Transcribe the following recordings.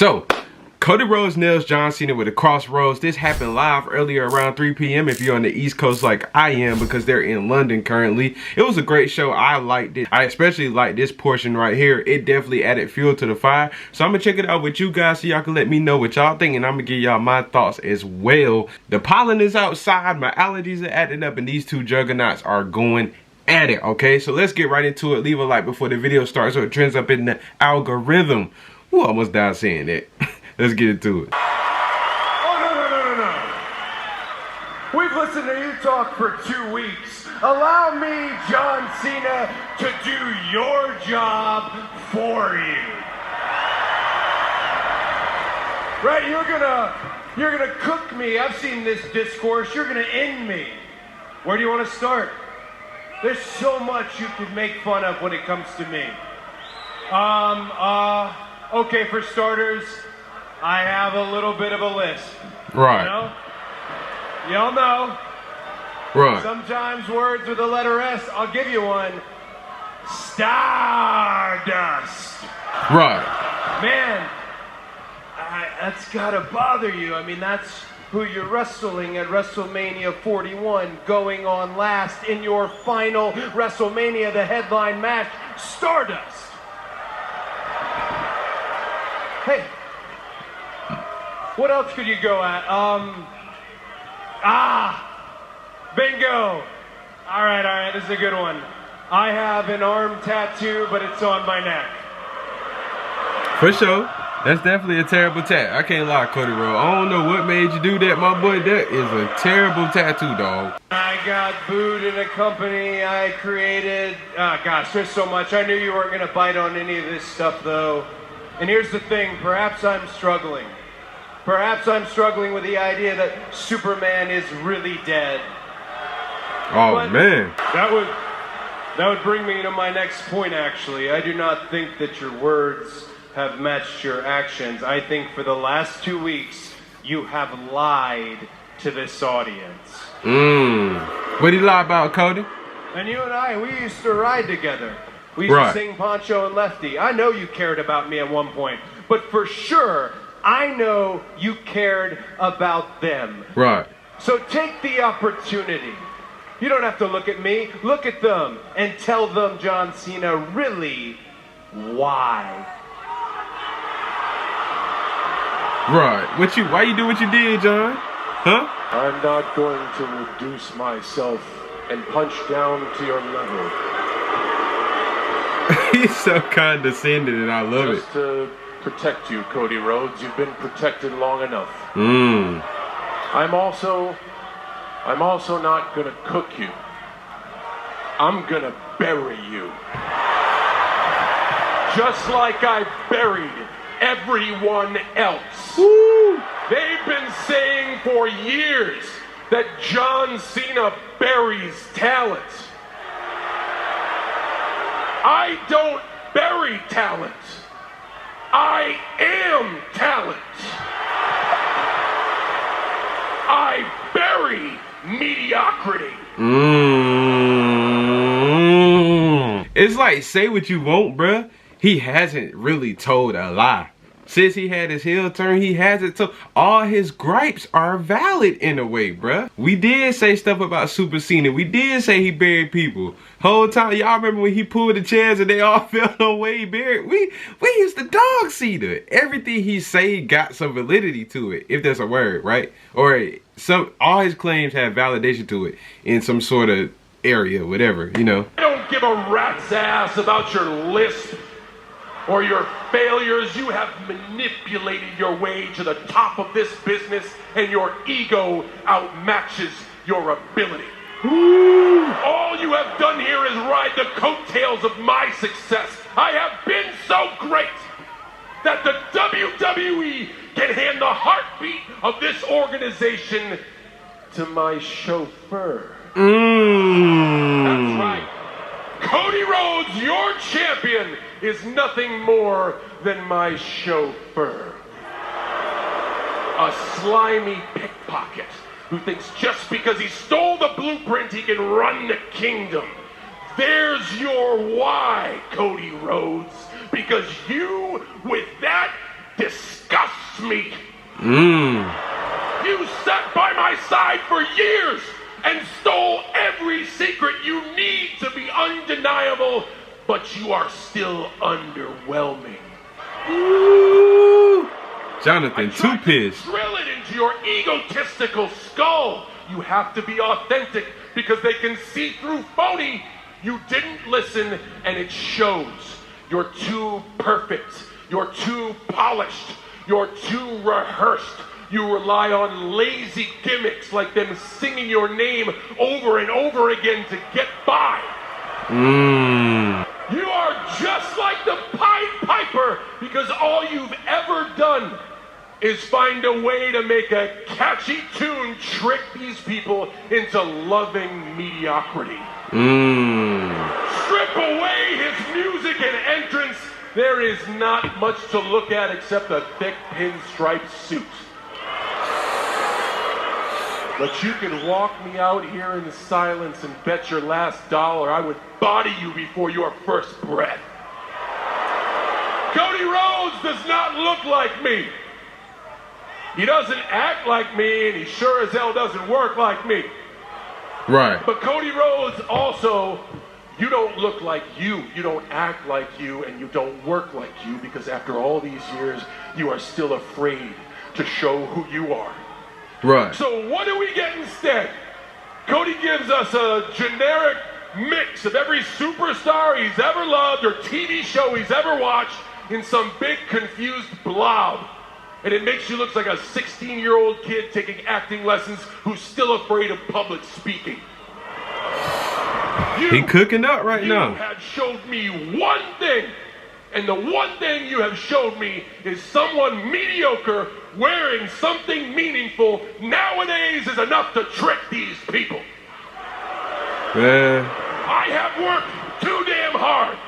So, Cody Rhodes nails John Cena with a crossroads. This happened live earlier around 3 p.m. if you're on the East Coast like I am, because they're in London currently. It was a great show. I liked it. I especially liked this portion right here. It definitely added fuel to the fire. So I'm going to check it out with you guys so y'all can let me know what y'all think, and I'm going to give y'all my thoughts as well. The pollen is outside. My allergies are acting up, and these two juggernauts are going at it, okay? So let's get right into it. Leave a like before the video starts so it trends up in the algorithm. Ooh, I almost died saying that. Let's get into it. Oh, no. We've listened to you talk for 2 weeks. Allow me, John Cena, to do your job for you. Right, you're gonna cook me. I've seen this discourse. You're gonna end me. Where do you want to start? There's so much you could make fun of when it comes to me. Okay, for starters, I have a little bit of a list. Right. You know? Y'all know. Right. Sometimes words with the letter S, I'll give you one. Stardust. Right. Man, that's gotta bother you. I mean, that's who you're wrestling at WrestleMania 41, going on last in your final WrestleMania, the headline match, Stardust. Hey. What else could you go at? Bingo. All right, this is a good one. I have an arm tattoo, but it's on my neck. For sure. That's definitely a terrible tat. I can't lie, Cody Rhodes. I don't know what made you do that, my boy. That is a terrible tattoo, dog. I got booed in a company I created. Gosh, there's so much. I knew you weren't going to bite on any of this stuff, though. And here's the thing. Perhaps I'm struggling. Perhaps I'm struggling with the idea that Superman is really dead. Oh, but man. That would bring me to my next point, actually. I do not think that your words have matched your actions. I think for the last 2 weeks, you have lied to this audience. What did he lie about, Cody? And you and I, we used to ride together. We used to sing Poncho and Lefty. I know you cared about me at one point, but for sure, I know you cared about them. Right. So take the opportunity. You don't have to look at me. Look at them and tell them, John Cena, really why. Right. Why you do what you did, John? Huh? I'm not going to reduce myself and punch down to your level. He's so condescending, and I love Just to protect you, Cody Rhodes. You've been protected long enough. I'm also not gonna cook you. I'm gonna bury you. Just like I buried everyone else. Woo. They've been saying for years that John Cena buries talent. I don't bury talent. I am talent. I bury mediocrity. It's like, say what you want, bruh. He hasn't really told a lie. Since he had his heel turn, he hasn't told. All his gripes are valid in a way, bruh. We did say stuff about Super Cena. We did say he buried people. Whole time, y'all remember when he pulled the chairs and they all fell on where he buried? We used to dog Cena. Everything he say got some validity to it, if that's a word, right? Or all his claims have validation to it in some sort of area, whatever, you know. I don't give a rat's ass about your lisp or your failures. You have manipulated your way to the top of this business, and your ego outmatches your ability. Ooh. All you have done here is ride the coattails of my success. I have been so great that the WWE can hand the heartbeat of this organization to my chauffeur. That's right. Cody Rhodes, your champion, is nothing more than my chauffeur. A slimy pickpocket who thinks just because he stole the blueprint he can run the kingdom. There's your why, Cody Rhodes. Because you, with that disgusting me. Mmm. You sat by my side for years and stole every secret you need to be undeniable, but you are still underwhelming. Ooh. Jonathan, too pissed. Drill it into your egotistical skull. You have to be authentic because they can see through phony. You didn't listen, and it shows. You're too perfect. You're too polished. You're too rehearsed. You rely on lazy gimmicks like them singing your name over and over again to get by. You are just like the Pied Piper because all you've ever done is find a way to make a catchy tune trick these people into loving mediocrity. Strip away his music and entrance, there is not much to look at except a thick pinstripe suit. But you can walk me out here in the silence and bet your last dollar I would body you before your first breath. Cody Rhodes does not look like me. He doesn't act like me, and he sure as hell doesn't work like me. Right. But Cody Rhodes also, you don't look like you. You don't act like you, and you don't work like you, because after all these years, you are still afraid to show who you are. Right. So what do we get instead? Cody gives us a generic mix of every superstar he's ever loved or TV show he's ever watched in some big confused blob. And it makes you look like a 16-year-old kid taking acting lessons who's still afraid of public speaking. He cooking up right now. You have showed me one thing, and the one thing you have showed me is someone mediocre wearing something meaningful nowadays is enough to trick these people. Man. I have worked too damn hard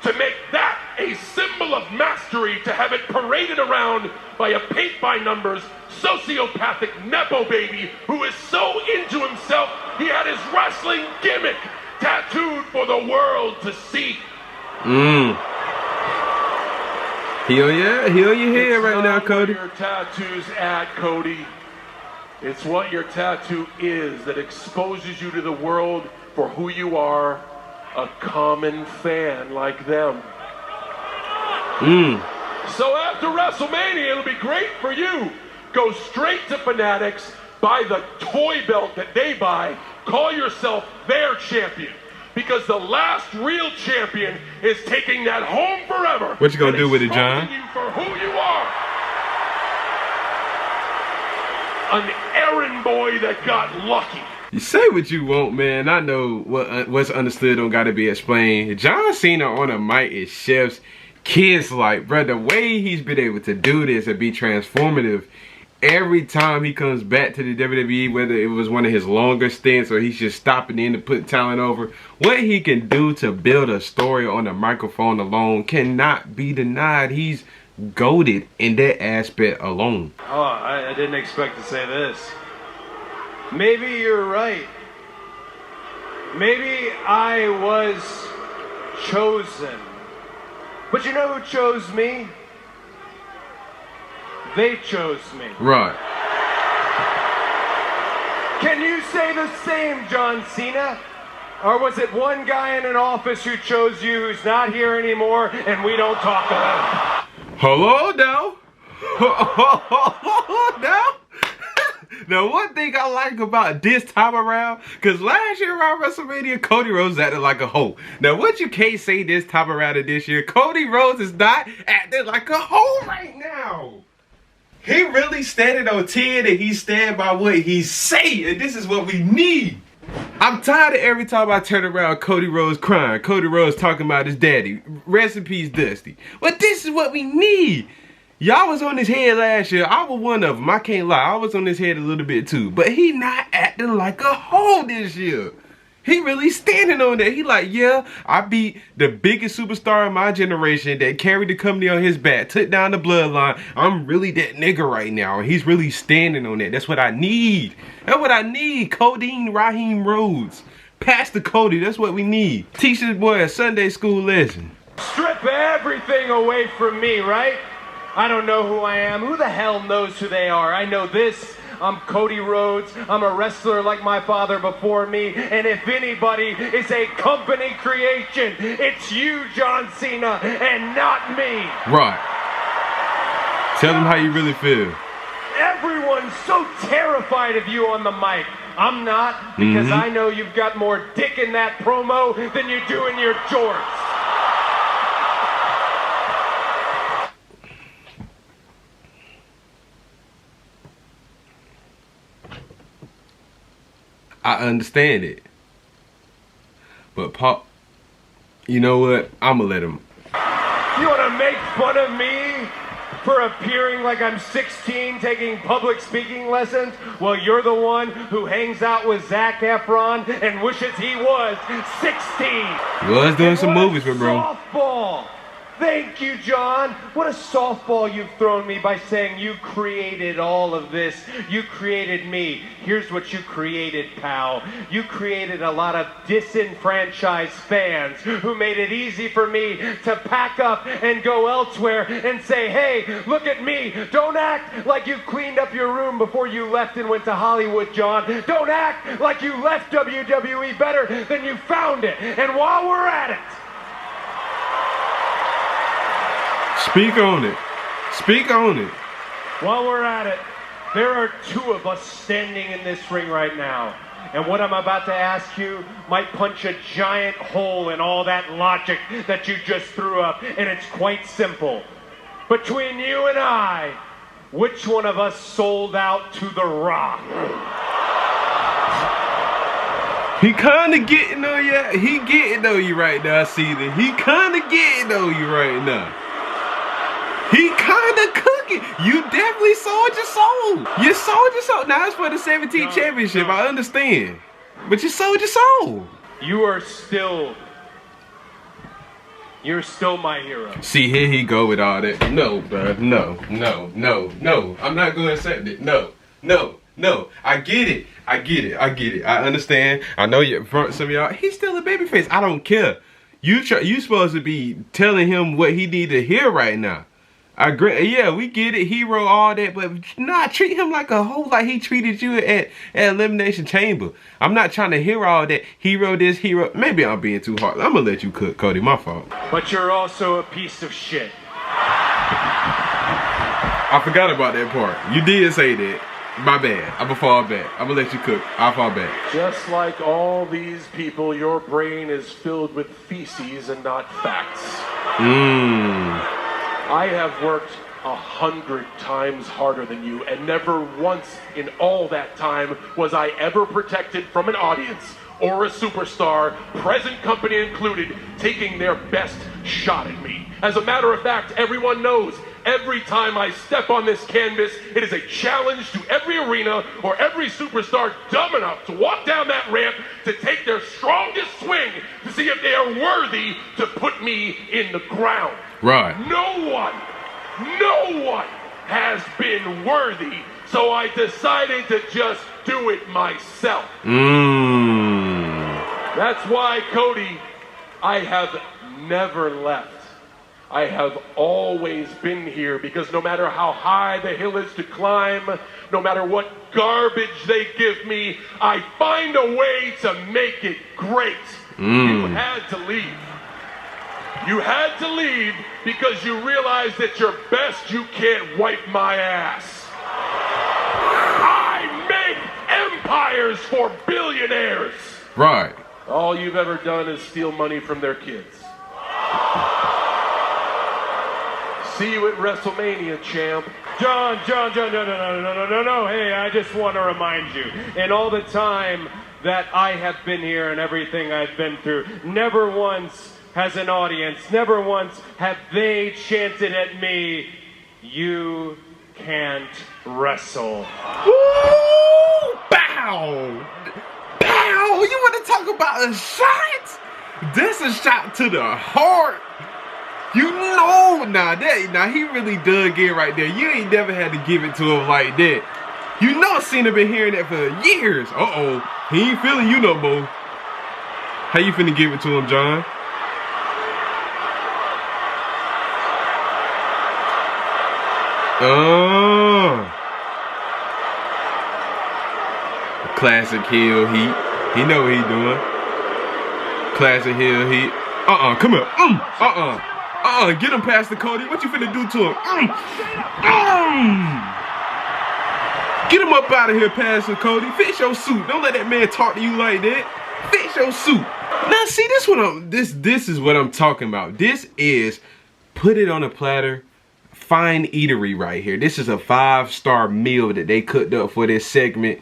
to make that a symbol of mastery, to have it paraded around by a paint-by-numbers, sociopathic nepo baby who is so into himself he had his wrestling gimmick tattooed for the world to see. He on your head right now, Cody. It's not where your tattoo's at, Cody. It's what your tattoo is that exposes you to the world for who you are, a common fan like them. So after WrestleMania, it'll be great for you. Go straight to Fanatics, buy the toy belt that they buy, call yourself their champion. Because the last real champion is taking that home forever. What you gonna do with it, John? You for who you are. An errand boy that got lucky. You say what you want, man. I know what's understood don't gotta be explained. John Cena on a mic is chef's kiss, like, bro. The way he's been able to do this and be transformative every time he comes back to the WWE, whether it was one of his longer stints or he's just stopping in to put talent over, what he can do to build a story on the microphone alone cannot be denied. He's goated in that aspect alone. Oh, I didn't expect to say this. Maybe you're right. Maybe I was chosen. But you know who chose me? They chose me. Right. Can you say the same, John Cena? Or was it one guy in an office who chose you who's not here anymore and we don't talk about it? Hello now. Now. Now, one thing I like about this time around, because last year around WrestleMania, Cody Rhodes acted like a hoe. Now, what you can't say this time around of this year, Cody Rhodes is not acting like a hoe right now. He really standing on 10 and he's standing by what he's saying. And this is what we need. I'm tired of every time I turn around, Cody Rhodes crying. Cody Rhodes talking about his daddy. Rest in peace, Dusty. But this is what we need. Y'all was on his head last year. I was one of them. I can't lie. I was on his head a little bit too. But he not acting like a hoe this year. He really standing on that. He like, yeah, I beat the biggest superstar in my generation that carried the company on his back, took down the bloodline. I'm really that nigga right now. And he's really standing on that. That's what I need. That's what I need. Codeine Raheem Rhodes. Pastor Cody, that's what we need. Teach this boy a Sunday school lesson. Strip everything away from me, right? I don't know who I am. Who the hell knows who they are? I know this. I'm Cody Rhodes. I'm a wrestler like my father before me. And if anybody is a company creation, it's you, John Cena, and not me. Right. Tell them how you really feel. Everyone's so terrified of you on the mic. I'm not, because I know you've got more dick in that promo than you do in your jorts. I understand it. But Pop, you know what? I'ma let him. You want to make fun of me for appearing like I'm 16 taking public speaking lessons? Well, you're the one who hangs out with Zac Efron and wishes he was 16. Was doing some movies with bro. Softball. Thank you, John. What a softball you've thrown me by saying you created all of this. You created me. Here's what you created, pal. You created a lot of disenfranchised fans who made it easy for me to pack up and go elsewhere and say, hey, look at me. Don't act like you cleaned up your room before you left and went to Hollywood, John. Don't act like you left WWE better than you found it. And while we're at it, speak on it. Speak on it. while we're at it, there are two of us standing in this ring right now. And what I'm about to ask you might punch a giant hole in all that logic that you just threw up. And it's quite simple. Between you and I, which one of us sold out to The Rock? He kinda getting on you. He getting on you right now, Cena. He kinda getting on you right now. He kinda cooking. You definitely sold your soul. You sold your soul. Now it's for the 17th championship. I understand. But you sold your soul. You're still my hero. See, here he go with all that. No, bruh. No. I'm not gonna accept it. No. I get it. I understand. I know you front some of y'all. He's still a babyface. I don't care. You supposed to be telling him what he need to hear right now. I agree. Yeah, we get it. Hero, all that, but nah, treat him like a hoe, like he treated you at Elimination Chamber. I'm not trying to hear all that. Hero this, hero. Maybe I'm being too hard. I'm gonna let you cook, Cody. My fault. But you're also a piece of shit. I forgot about that part. You did say that. My bad. I'ma fall back. I'ma let you cook. I'll fall back. Just like all these people, your brain is filled with feces and not facts. I have worked 100 times harder than you, and never once in all that time was I ever protected from an audience or a superstar, present company included, taking their best shot at me. As a matter of fact, everyone knows every time I step on this canvas, it is a challenge to every arena or every superstar dumb enough to walk down that ramp to take their strongest swing to see if they are worthy to put me in the ground. Right. No one has been worthy, so I decided to just do it myself. That's why, Cody, I have never left. I have always been here, because no matter how high the hill is to climb, no matter what garbage they give me, I find a way to make it great. You had to leave. You had to leave because you realized that you're best you can't wipe my ass. I make empires for billionaires. Right. All you've ever done is steal money from their kids. See you at WrestleMania, champ. John, no. Hey, I just want to remind you, in all the time that I have been here and everything I've been through, never once has an audience, never once have they chanted at me, "You can't wrestle." Woo! Bow! Bow! You want to talk about a shot? This a shot to the heart. You know, now he really dug in right there. You ain't never had to give it to him like that. You know Cena been hearing that for years. Uh-oh. He ain't feeling you no more. How you finna give it to him, John? Oh. Classic heel heat. He know what he doing. Classic heel heat. Come here. Get him past the Cody. What you finna do to him? Get him up out of here past the Cody. Fix your suit. Don't let that man talk to you like that. Fix your suit. Now see, this is what I'm talking about. This is put it on a platter. Fine eatery right here. This is a 5-star meal that they cooked up for this segment.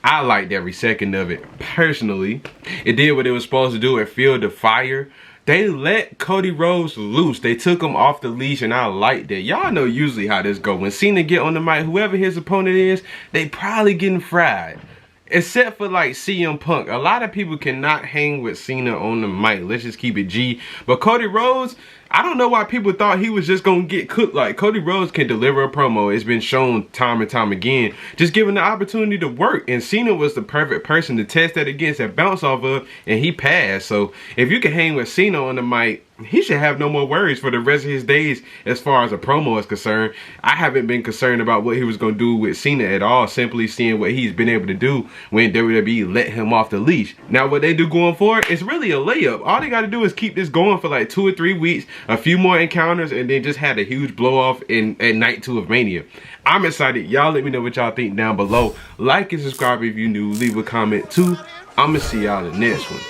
I liked every second of it. Personally, it did what it was supposed to do. It fueled the fire. They let Cody Rhodes loose. They took him off the leash, and I liked it. Y'all know usually how this go. When Cena get on the mic, whoever his opponent is, they probably getting fried. Except for like CM Punk. A lot of people cannot hang with Cena on the mic. Let's just keep it G. But Cody Rhodes, I don't know why people thought he was just gonna get cooked. Like, Cody Rhodes can deliver a promo. It's been shown time and time again. Just given the opportunity to work. And Cena was the perfect person to test that against and bounce off of. And he passed. So if you can hang with Cena on the mic, he should have no more worries for the rest of his days as far as a promo is concerned. I haven't been concerned about what he was going to do with Cena at all, simply seeing what he's been able to do when WWE let him off the leash. Now what they do going forward, it's really a layup. All they got to do is keep this going for like 2 or 3 weeks, a few more encounters, and then just had a huge blow off at night 2 of Mania. I'm excited. Y'all let me know what y'all think down below. Like and subscribe if you're new. Leave a comment too. I'm going to see y'all in the next one.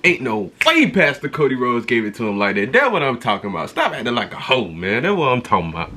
Ain't no way Pastor Cody Rhodes gave it to him like that. That's what I'm talking about. Stop acting like a hoe, man. That's what I'm talking about.